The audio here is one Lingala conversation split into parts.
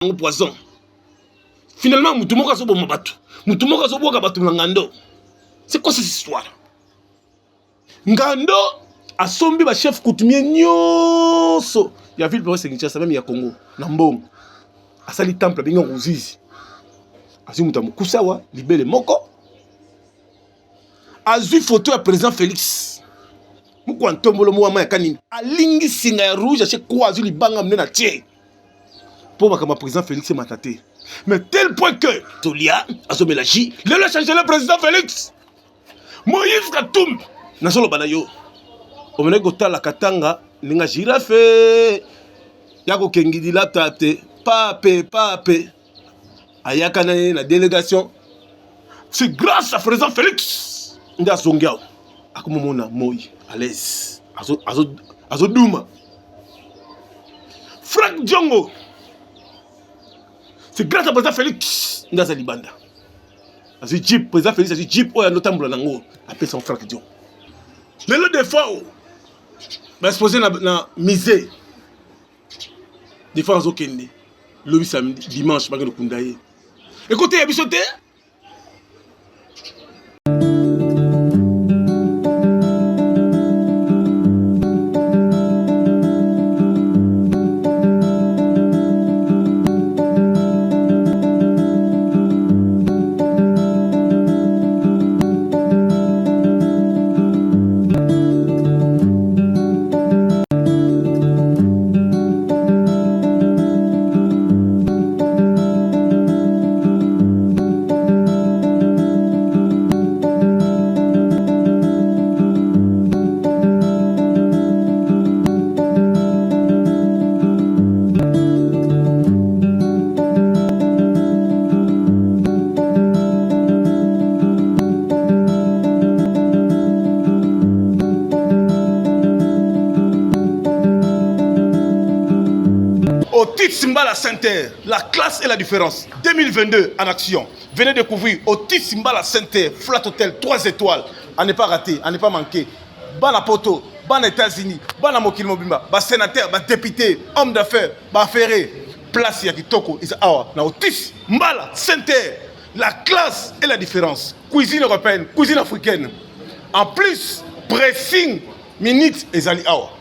un poison. Finalement, Moutoumoko Sobo Mabatu. Moutoumoko Sobo Kabatu Ngando. C'est quoi cette histoire? Ngando a sombi ba chef coutumier nyonso. Il y a ville pour Kinshasa même il y a Congo. Nambom. A sali temple bingo Ruzizi. Azu Mutamu Kusawa, libele moko. Azu photo à président Félix. Mouko Antombolo Mouama Kanini. A lingi singa rouge à chez quoi Azu libanga mena tie. Pour ma président Félix Mataté. Mais tel point que Tolia a somé la J, il a changé le président Félix. Moïse Katoum, Nasolo Banayo. Au moment où la Katanga, Ninga Girafe, Yako Kengidi la tate, pape, Ayakane, la délégation. C'est grâce à président Félix. Nda Zongiao, Akumomona, Moïse, à l'aise, Azo Douma. Frank Djongo. C'est grâce à président Félix Ndaza Libanda. Azu Jeep, président Félix, azu Jeep, oya notambo nango, appelle son Frank Dion. Le défaut, va exposer na misée. Des fois, on kende. Le samedi, dimanche, bagay no kundaye. Écoutez, Abisote. Otis Mbala Center, la classe et la différence. 2022 en action. Venez découvrir Otis Mbala Center, Flat Hotel, 3 étoiles. À ne pas rater, à ne pas manquer. Bana Poto, Bana États-Unis, Bana Mokil Mobimba, Bana sénateur, Bana député, homme d'affaires, Bana ferré. Place Yakitoko, na Otis Mbala Center, la classe et la différence. Cuisine européenne, cuisine africaine. En plus, pressing, minutes et zali awa.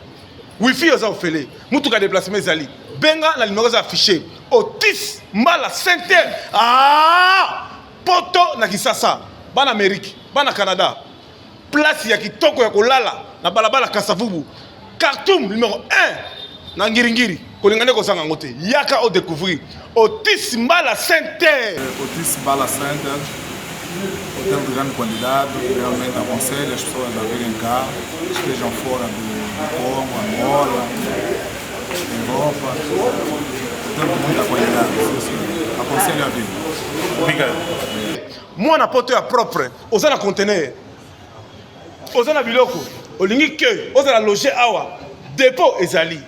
Wi-Fi aux offres. Moutuka déplacement zali. Benga la numéro affiché. Otis Mbala Center. Ah! Poto na Kisasa. Ban Amérique, ban Canada. Place ya kitoko ya kolala na balabala Kasavubu. Khartoum numéro 1 na Ngiringiri. Kolingane ko sanga ngote. Yaka au découvrir. Otis Mbala Center. Otis Mbala Center. Hotel de grande qualidade, realmente aconselho as pessoas a virem cá, estejam fora do Congo, Angola, Europa. Hotel de muita qualidade, aconselho a vir. Obrigado. Moi, na porte à propre, osana conteneur, osana biloko, olingi que, osana loger awa, dépôt ezali,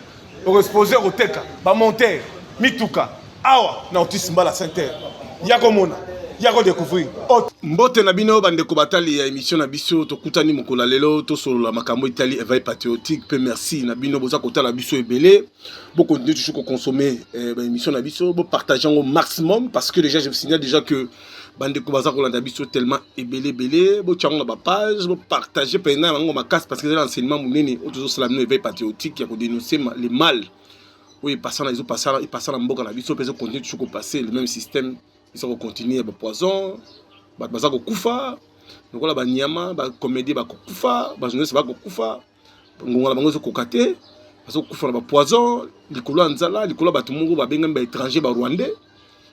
au exposeur au teka, ba monter, mituka, awa, na Otis Mbala Center, yakomona. Yako découvrir. Mbote na bino bandeko batali ya émission na biso tokutani mokola lelo to solo la makambo Italie éveil patriotique pe merci na bino boza kotala biso ebele bo continuer toujours ko consommer ba émission na biso bo partager au maximum parce que déjà je vous signale déjà que bandeko baza kolanda biso tellement ebele bo tchango na ba page bo partager pe na ngo makas parce que c'est l'enseignement munene o toujours sala no éveil patriotique ya ko dénoncer le mal. Oui passant na passant na mboka na biso pe zo continuer toujours ko passer le même système. Ils sont continuer à poison, baza ko kufa, ngola ba nyama, ba comédie ba kufa, ba journaliste ba kufa, ngola bango zo kokate, bazo kufa na ba poison, likolo nzala, likolo ba tumungu ba benga ba étranger ba rwandais,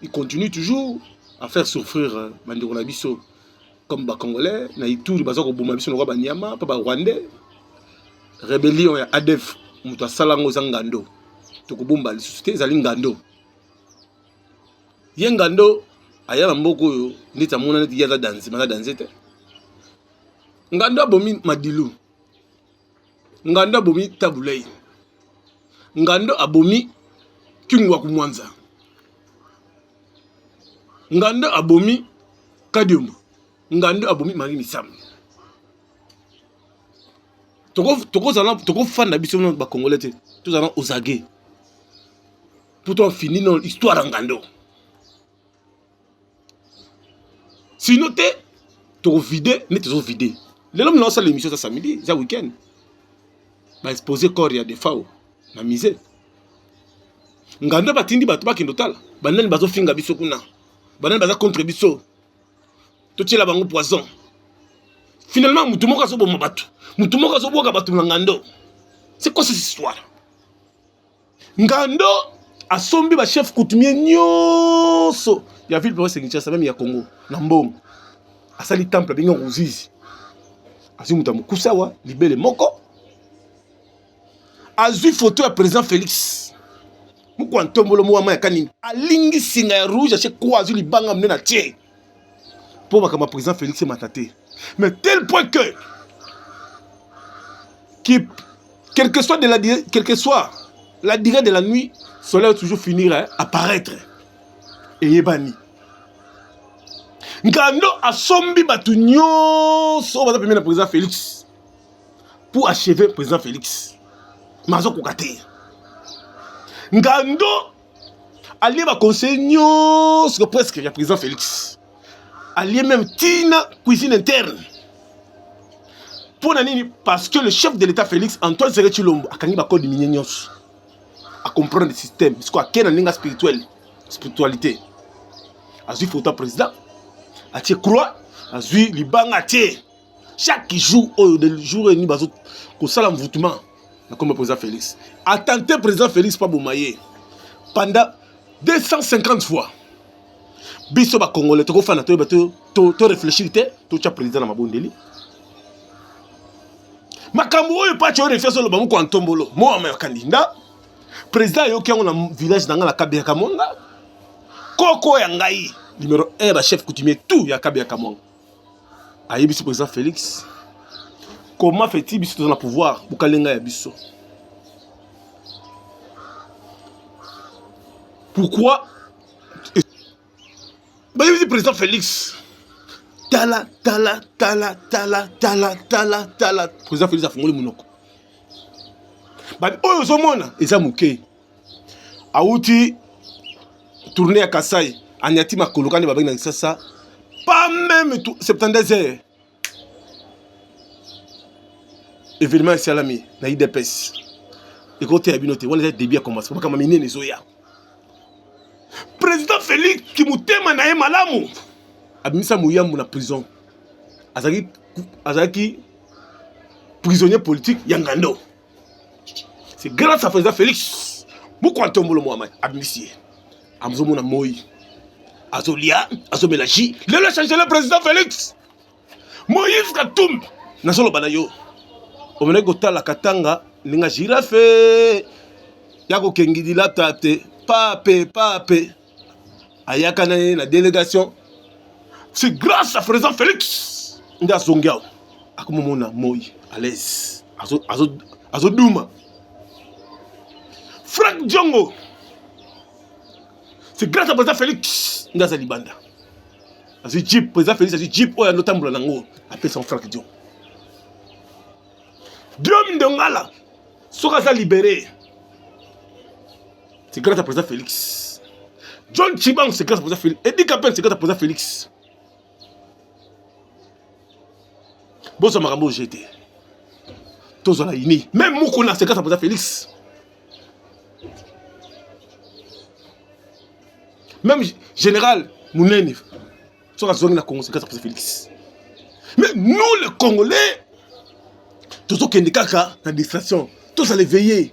ils continuent toujours à faire souffrir bandeko na biso comme ba congolais, na Ituri baza ko boma biso ba nyama, pa ba rwandais. Rébellion ya ADF, muto salango zangando. To ko bomba li société zali ngando. Yengando aya mboko yo ndita mona neti yaza danser maza danser te ngando abomi madilu ngando abomi tabulei ngando abomi kingwa kumwanza ngando abomi kadium ngando abomi mari misam toko fanda biso no ba congolais te tozana ozage pour toi finir dans l'histoire en Ngando. Sinon, tu as vidé, mais tu as vidé. L'homme lance l'émission ce samedi, ce week-end. Va exposer corps ya defao na misé. Ngando batindi bato bakendo tala. Banani bazo finga biso kuna. Banani baza contre biso. To tiela bango poison. Finalement mutu moko azo boma bato. Mutu moko azo boka bato na Ngando. C'est quoi cette histoire? Ngando asombi ba chef coutumier nyonso ya ville province Kinshasa même ya Congo na Mbongo. Asali temple bengo Ruzizi. Azi muta mukusa wa libele moko. Azui photo ya président Félix. Mouko antombolo mouama ya kanini. Alingi singa ya rouge ache kwa azui libanga mne na tie. Pour ma président Félix mataté. Mais tel point que quel que soit la durée de la nuit, le soleil va toujours finir à apparaître. Et yebani. Ngando a sombi batu nyonso baza premier président Félix. Pour achever président Félix. Mazo kokate. Ngando allié ba conseil nyonso presque ya président Félix. Allié même Tina cuisine interne. Pour nani parce que le chef de l'État Félix Antoine Séré Tshilombo a kangi ba code minier nyonso. À comprendre le système, parce qu'à quel ninga spiritualité. Azui photo président, a tie croix, azui libanga tie. Chaque jour de jour et nuit bazo ko sala mvoutement comme président Félix. A tenté président Félix pas bomaye pendant 250 fois. Biso ba congolais to ko fana to réfléchir té to tia président na mabondeli. Makambo oyo pa tio réfléchir lo bamu ko antombolo. Mo ama candidat président yoki yango na village nanga la Kabia Kamonga. Koko ya ngai numéro 1 ba chef coutumier tout ya Kabia Kamonga. Ayebisi président Félix. Comment fait-il biso dans le pouvoir bukalenga ya biso? Pourquoi Bayebisi président Félix. Tala. Président Félix a fongoli munoko. Bah, oyo zomona eza muke. Auti tourner à Kasai, Anyati Makolokani babeng na Kisasa. Pas même 72 heures. Événement Salami na IDPS. Et côté abinoté, on les débit à commencer. Pour kamamine les oya. Président Félix qui mutema na malamu. Abimisa muyambu na prison. Azaki prisonnier politique Yangando. C'est grâce à président Félix. Beaucoup de tombolo Mohamed Abmissi. Amzomona Moi. Azolia, Azomelaji. Le changé le président Félix. Moïse Katoum. Nasolo Banayo. Omene Gota la Katanga. Ninga girafe. Yako Kengidi la tate. Pape. Ayaka na délégation. C'est grâce à président Félix. Nda Zongiao. Akumomona Moi. À l'aise. Azodouma. Frank Djongo. C'est grâce à président Félix Ndaza Libanda. Azu Jeep, président Félix azu Jeep oya notambola nango. Appelle son Frank Djongo. Diom Ndongala. Soka za libéré. C'est grâce à président Félix. John Chibang, c'est grâce à président Félix. Eddie Kapel, c'est grâce à président Félix. Bozo Marambo GT. Tozo la ini. Même Moukouna, c'est grâce à président Félix. Même général Mounene, sur la zone de la Congo, c'est grâce à président Félix. Mais nous, les Congolais, tous ceux qui ont des caca dans l'administration, tous allez veiller.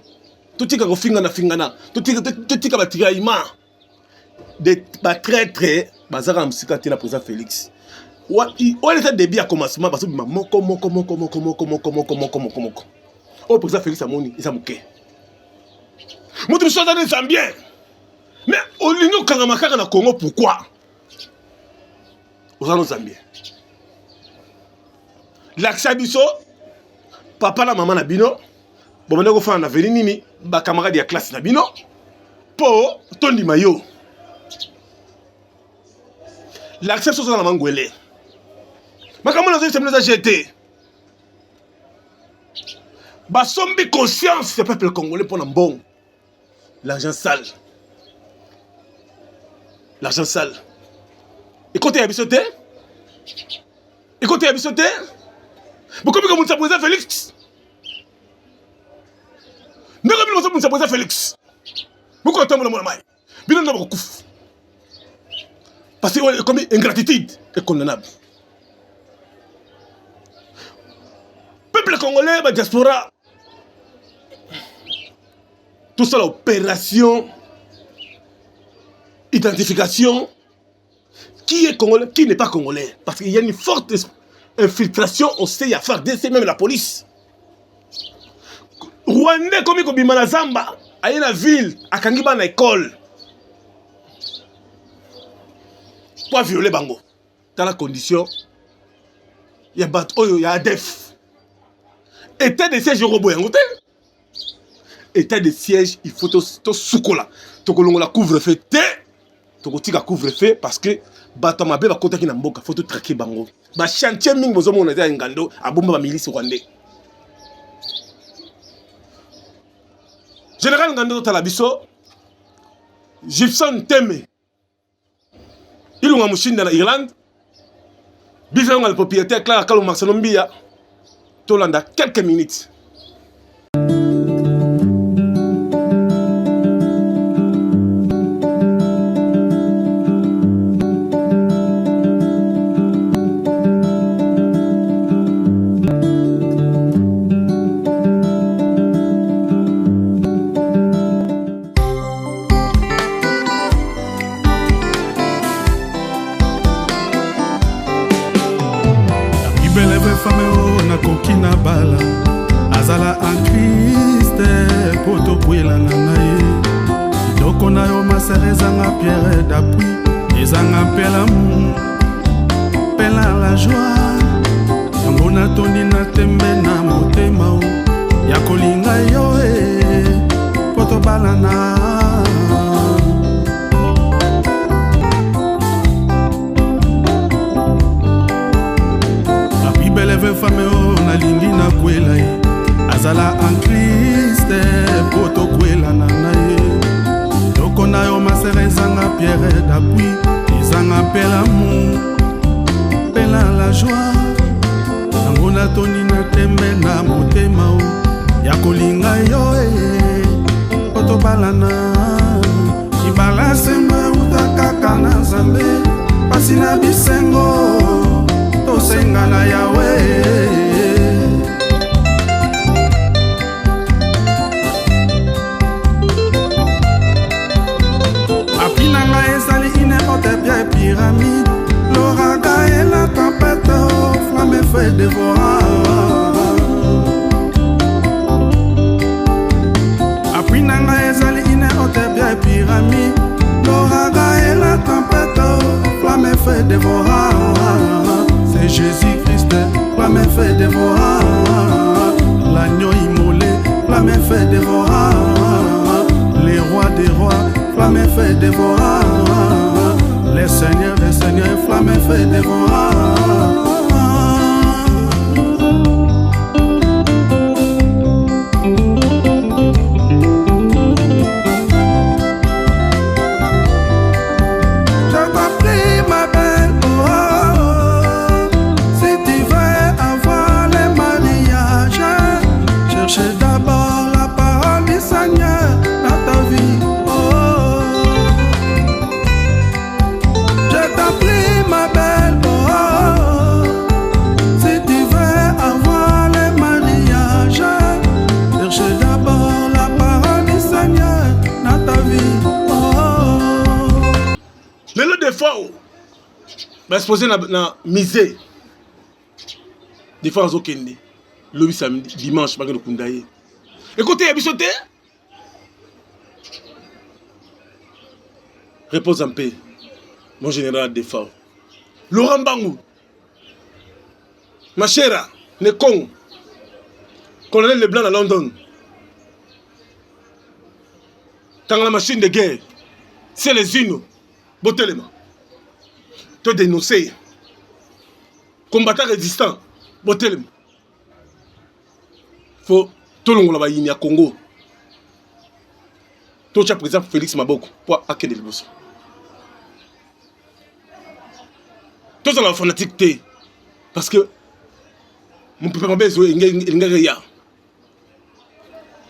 Tout ce qui est fingana, tout ce qui est tirayima. Des traîtres, bazara msikati la président Félix. On était début à commencement parce que moko. Oh président Félix a moni, il a mouké. Moi tu me sois dans les Zambiens. Mais au lieu kangamakaka na Congo pourquoi? Aux Zambiens. L'accès biso papa la maman na bino. Bon maintenant ko fa na veni nini ba camarade ya classe na bino. Po tondi mayo. L'accès sur la mangwele. Mais comment nous avons jeté? Basombi conscience, ce peuple congolais pour un bon. L'argent sale. l'argent sale. Et quand tu es habitué, mais comment ça pose Félix? Ne comme ça pose Félix. Pourquoi tu as mon maille? Bien n'a pas parce que comme ingratitude est condamnable. Peuple congolais, la diaspora, tout ça, l'opération, identification, qui est congolais, qui n'est pas congolais. Parce qu'il y a une forte infiltration au CFRDC, même la police. Rwandais, comme il y a Zamba, à une ville, à Kangiba, à l'école. Pour violer Bango. Dans la condition, il y a ADEF. État de siège robot. État de siège, il faut tout soukola. Tout la couvre-feu. Tout couvre-feu parce que Batama be ba kota ki na mboka faut tout traquer Bango. Ba chantier ming bozo mona za ngando abomba ba milice rwandais. Général Ngando Talabiso, Gibson Teme. Il a machine dans l'Irlande. Bizarre, le propriétaire, Clara Kalou Maxalombia. Tolanda, quelques minutes. Azala en Christ, poto kwela nanaye. Doko na yo masere zanga pierre d'appui, ezanga pela mu, pela la joie. Yango na toni na tembe na motema o, ya kolinga yo poto balana. La Bible veut femme o na lingi na kwela Azala en Christ, poto kwela nanaye. Doko na yo masere zanga pierre d'appui, ezanga pela mu, pela la joie. Nango na toni na tembe na motema o, ya kolinga yo poto balana. Ibala semba utakaka na Nzambe, pasi na bisengo, tosenga na Yahweh. Pyramide, l'ouragan et la tempête, flamme fait dévorer. Après nanga ezali ine ote bien pyramide, l'ouragan et la tempête, flamme fait dévorer. C'est Jésus-Christ, flamme fait dévorer. L'agneau immolé, flamme fait dévorer. Les rois des rois, flamme fait dévorer. Les seigneurs, flamme fait dévorer. Exposé na misé. Des fois, on a le samedi, dimanche, on a kundaye. Écoutez, Abisoté. Repose en paix. Mon général de défense. Laurent Bangou. Ma chère, Nekong. Colonel Leblanc à London. Dans la machine de guerre, c'est les unes. Botelema. Te dénoncer. Combattant résistant. Botelema. Faut tout le monde va y à Congo. Tout le président Félix Maboko pour acquérir le boss. Tous en fanatique T. Parce que mon papa m'a besoin il n'a rien.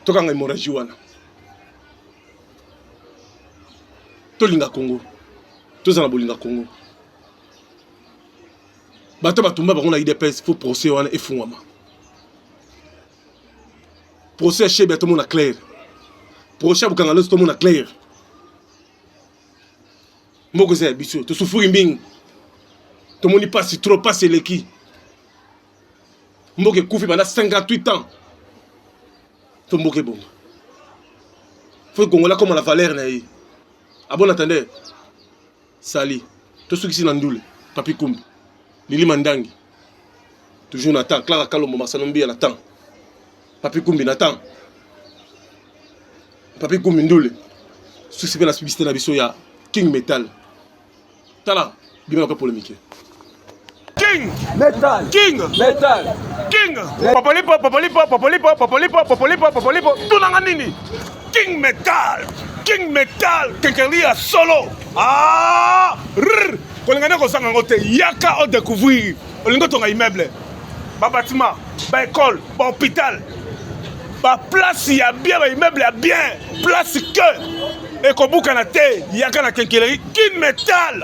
Toi quand il m'aurait joué. Tout l'inga Congo. Tous en bolinga Congo. Bato batumba on a IDPS faut procès wana et fungama. Procès chez tout le monde clair. Procès bukanga tout le monde clair. Moko c'est biso, to souffrir mbing. Tout le monde passe trop passe l'équipe. Moko koufi pendant 58 ans. Tout moko bon. Faut Congo là comme la valeur na yi. Ah bon attendez. Sali. Tout ceux qui sont ndoule, Papi Kumbi. Lili Mandangi. Toujours Nathan, Clara Kalombo Marsanombi Nathan. Papi Kumbi Nathan. Papi Kumbi ndoule. Ceux qui font la publicité na biso ya King Metal. Tala, bien pas polémique. King Metal. King Metal. King Popolipo tout nanga nini King Metal quelqu'un à solo kolingane ko sanga ngote yaka o découvrir olingo tonga immeuble ba bâtiment ba école ba hôpital ba place ya bien ba immeuble ya bien place que et ko buka na te yaka na kenkeleri King Metal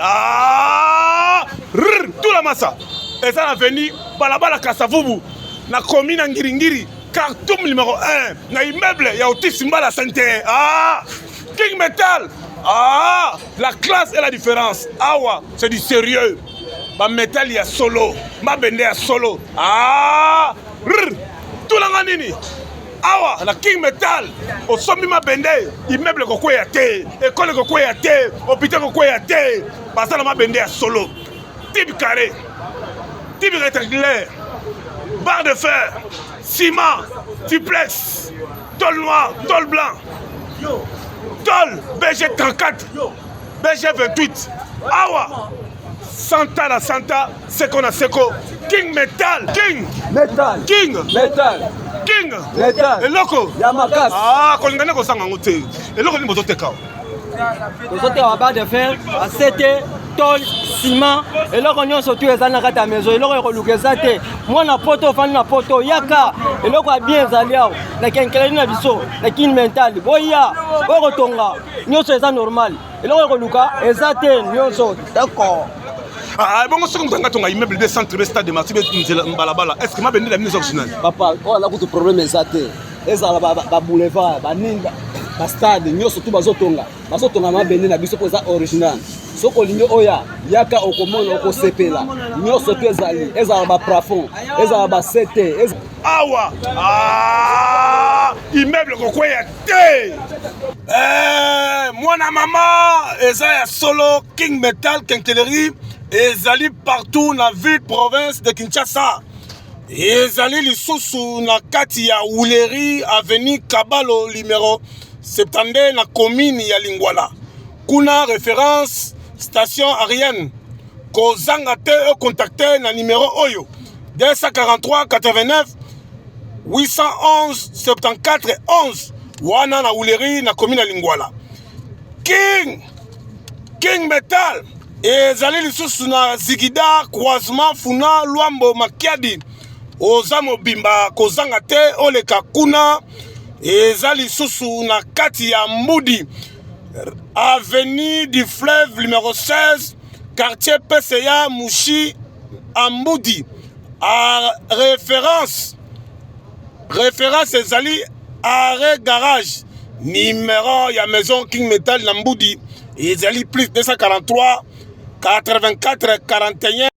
tout la massa et ça a venu balabala Kasavubu na commune Ngiringiri Khartoum numéro 1 na immeuble ya Otis Mbala santé King Metal la classe et la différence awa c'est du sérieux ba metal ya solo ma bende ya solo tout la nini awa la King Metal au sommi ma bende immeuble ko ya te école ko ya te hôpital ko ya te basala ma bende ya solo type carré type rectangulaire barre de fer ciment duplex tôle noir tôle blanc tôle BG34 BG28 awa Santa la Santa Seko na Seko King Metal King Metal. King Metal. King Metal. eloko Yamakasi. kolingane ko sanga ngote eloko ni bozo teka Nous autres à barre de fer, à 7 tôle, ciment, et là on y surtout les années à ta maison, et là on reloue ça te. Moi na poto, fan na poto, yaka, et là on a bien zaliao, la kenkelani na biso, la kin mental, boya, orotonga, nous c'est ça normal, et là on reloue et ça te, nous sommes d'accord. bon ce que tu as immeuble de centre stade de Martibé Mbalabala est-ce que ma bende la mise originale Papa, on a beaucoup de problèmes et ça te. Et ça ba boulevard, ba ninga, ba stade, nous surtout bazotonga. Bazotonga ma bende na biso pour ça original. Soko linyo oya, yaka okomona okosepela. Nous surtout ezali, ezala ba plafond, ezala ba sete, awa immeuble ko ya te mwana mama eza ya solo King Metal Kenkeleri ezali partout na ville province de Kinshasa ezali lisusu na kati ya Wuleri avenue Kabalo numéro 72 na commune ya Lingwala kuna référence station Ariane kozanga te o contacter na numéro oyo 243 89 811 74 11 wana na Wuleri na commune ya Lingwala King Metal ezali lisusu na Zigida croisement Funa Luambo Makiadi oza mobimba kozanga te oleka kuna ezali lisusu na kati ya Mbudi avenue du fleuve numéro 16 quartier PCA Mouchi à Mbudi à référence ezali arrêt garage numéro ya maison King Metal na Mbudi ezali plus 243 84 41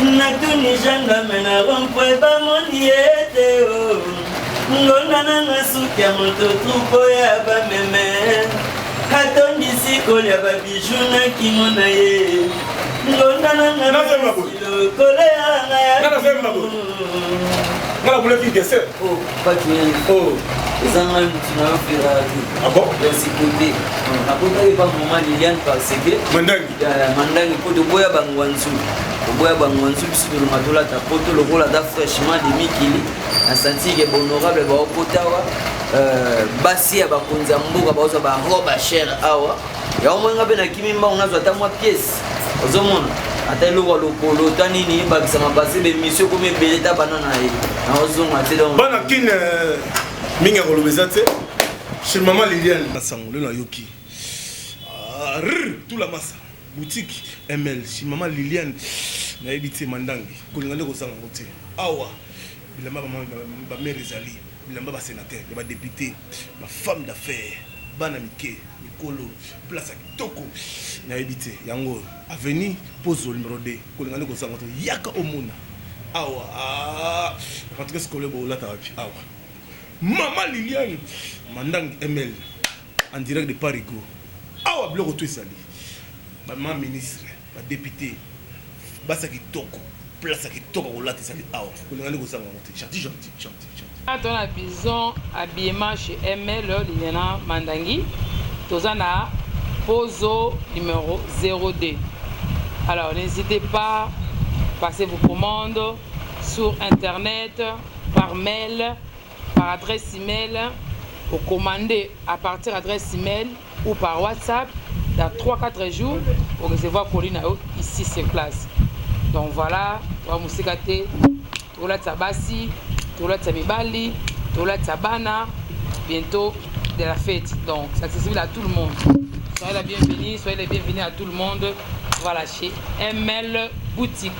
Natuni janga mena rompwe ba moniete o ngona na suki ya moto tuko ya ba meme hatondi siko ya ba bijou na kimona ye ngona Ngala boule qui dessert. Oh, pas de rien. Oh, les Anglais, tu n'as pas fait la vie. Ah bon? Merci côté. Après, pas moment Liliane parce que. Mandangi. Mandangi, pour de boya bangwansu. Boya bangwansu, si tu m'as la ta poto, le rôle da fraîchement de Mikili. Un senti que honorable ba okotawa. Basi ya bakonza mboka ba oza ba roba cher awa. Ya omwenga bena kimimba unazo ata mwa pièce. Ozomona. Ata eloko lokolo tanini bakisama basi be mission comme beleta banana e na ozonga te donc bana kin minga kolobeza te chez maman Liliane masangolo na yoki tout la massa boutique ML chez maman Liliane na ebité mandangi kolingane ko sanga ngote awa bilamba ba mère ezali bilamba ba sénateur ba député ba femme d'affaires bana mike mikolo place kitoko na ebité yango avenue pose numéro 2 kolingane ko sanga to yaka omona awa quand est-ce que le bola ta wapi awa maman Liliane mandang ML en direct de Parigo awa bloko to esali ba maman ministre ba député basa kitoko place kitoko kolata esali awa kolingane ko sanga mote gentil. Dans la maison habillement chez ML Liliana Mandangi, Tozana Pozo numéro 02. Alors n'hésitez pas, passez vos commandes sur internet, par mail, par adresse email, ou commander à partir d'adresse email ou par WhatsApp. Dans 3-4 jours, vous recevoir Pauline ici sur place. Donc voilà, on va moussikate, tout là tabassi. Mibali, Tabana, bientôt de la fête. Donc, c'est accessible à tout le monde. Soyez les bienvenus à tout le monde. Voilà, chez ML Boutique.